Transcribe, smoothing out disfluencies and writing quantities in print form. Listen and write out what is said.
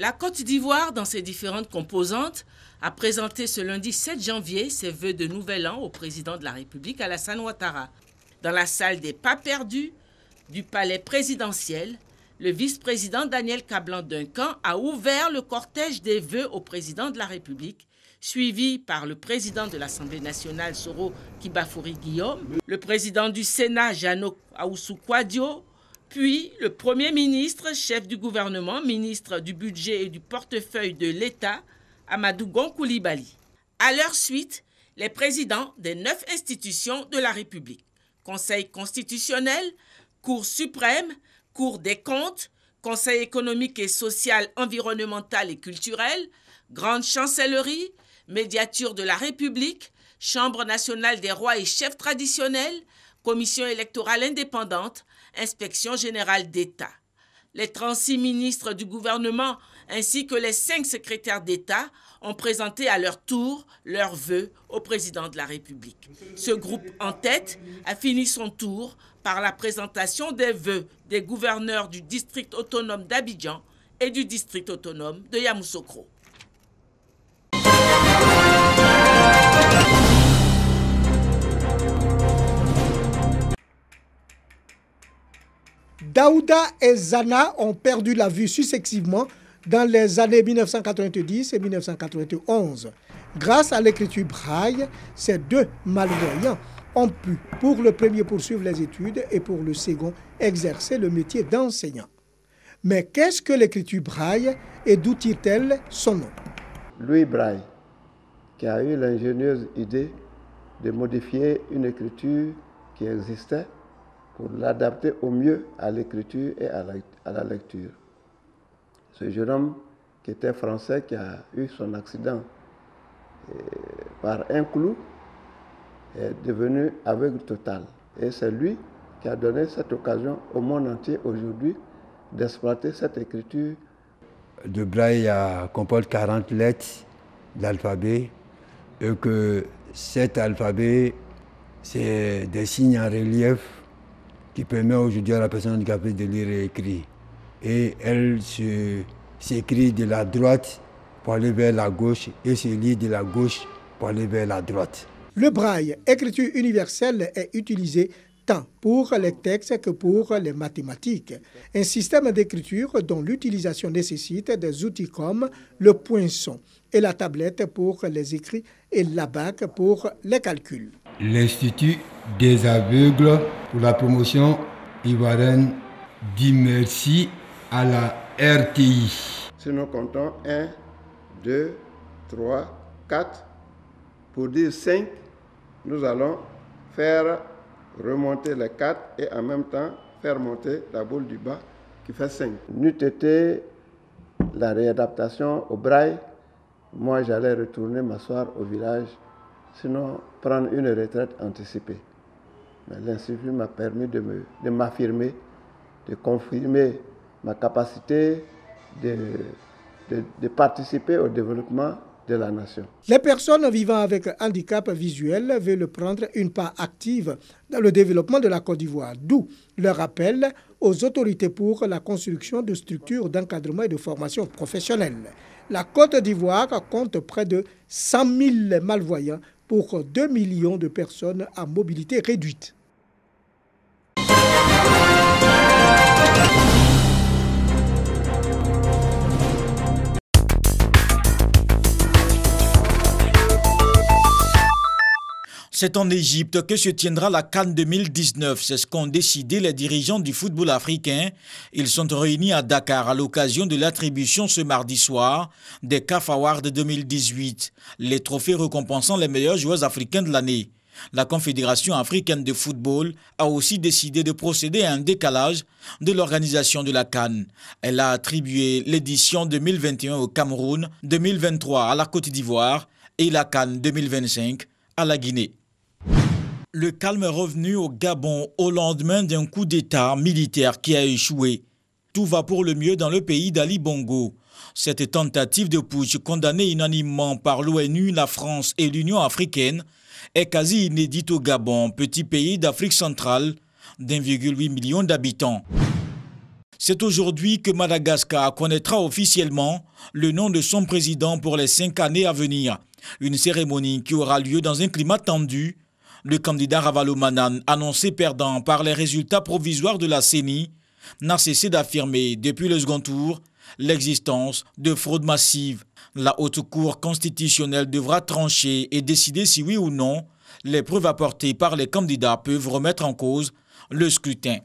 La Côte d'Ivoire, dans ses différentes composantes, a présenté ce lundi 7 janvier ses vœux de nouvel an au président de la République, Alassane Ouattara. Dans la salle des pas perdus du palais présidentiel, le vice-président Daniel Kablan-Duncan a ouvert le cortège des vœux au président de la République, suivi par le président de l'Assemblée nationale, Soro Kibafouri Guillaume, le président du Sénat, Jano Aoussou Kouadio, puis le Premier ministre, chef du gouvernement, ministre du budget et du portefeuille de l'État, Amadou Gon Coulibaly. À leur suite, les présidents des 9 institutions de la République, Conseil constitutionnel, Cour suprême, Cour des comptes, Conseil économique et social, environnemental et culturel, Grande chancellerie, Médiature de la République, Chambre nationale des rois et chefs traditionnels, Commission électorale indépendante, Inspection générale d'État. Les 36 ministres du gouvernement ainsi que les 5 secrétaires d'État ont présenté à leur tour leurs vœux au président de la République. Ce groupe en tête a fini son tour par la présentation des vœux des gouverneurs du district autonome d'Abidjan et du district autonome de Yamoussoukro. Daouda et Zana ont perdu la vue successivement dans les années 1990 et 1991. Grâce à l'écriture braille, ces 2 malvoyants ont pu, pour le premier, poursuivre les études et pour le second, exercer le métier d'enseignant. Mais qu'est-ce que l'écriture braille et d'où tire-t-elle son nom? Louis Braille, qui a eu l'ingénieuse idée de modifier une écriture qui existait pour l'adapter au mieux à l'écriture et à la lecture. Ce jeune homme qui était français, qui a eu son accident par un clou, est devenu aveugle total. Et c'est lui qui a donné cette occasion au monde entier aujourd'hui d'exploiter cette écriture. Le braille comporte 40 lettres d'alphabet et que cet alphabet, c'est des signes en relief qui permet aujourd'hui à la personne handicapée de lire et écrire. Et elle s'écrit de la droite pour aller vers la gauche et se lit de la gauche pour aller vers la droite. Le braille, écriture universelle, est utilisé tant pour les textes que pour les mathématiques. Un système d'écriture dont l'utilisation nécessite des outils comme le poinçon et la tablette pour les écrits et l'abac pour les calculs. L'Institut des aveugles pour la promotion ivoirienne dit merci à la RTI. Si nous comptons 1, 2, 3, 4, pour dire 5, nous allons faire remonter les 4 et en même temps faire monter la boule du bas qui fait 5. N'eût été la réadaptation au braille, moi j'allais retourner m'asseoir au village, sinon prendre une retraite anticipée. Mais l'Institut m'a permis de m'affirmer, de confirmer ma capacité de participer au développement de la nation. Les personnes vivant avec handicap visuel veulent prendre une part active dans le développement de la Côte d'Ivoire, d'où leur appel aux autorités pour la construction de structures d'encadrement et de formation professionnelle. La Côte d'Ivoire compte près de 100 000 malvoyants pour 2 millions de personnes à mobilité réduite. C'est en Égypte que se tiendra la CAN 2019. C'est ce qu'ont décidé les dirigeants du football africain. Ils sont réunis à Dakar à l'occasion de l'attribution ce mardi soir des CAF Awards 2018, les trophées récompensant les meilleurs joueurs africains de l'année. La Confédération africaine de football a aussi décidé de procéder à un décalage de l'organisation de la CAN. Elle a attribué l'édition 2021 au Cameroun, 2023 à la Côte d'Ivoire et la CAN 2025 à la Guinée. Le calme est revenu au Gabon au lendemain d'un coup d'État militaire qui a échoué. Tout va pour le mieux dans le pays d'Ali Bongo. Cette tentative de putsch condamnée unanimement par l'ONU, la France et l'Union africaine est quasi inédite au Gabon, petit pays d'Afrique centrale d'1,8 million d'habitants. C'est aujourd'hui que Madagascar connaîtra officiellement le nom de son président pour les 5 années à venir. Une cérémonie qui aura lieu dans un climat tendu. Le candidat Ravalomanane, annoncé perdant par les résultats provisoires de la CENI, n'a cessé d'affirmer depuis le second tour l'existence de fraudes massives. La Haute Cour constitutionnelle devra trancher et décider si oui ou non les preuves apportées par les candidats peuvent remettre en cause le scrutin.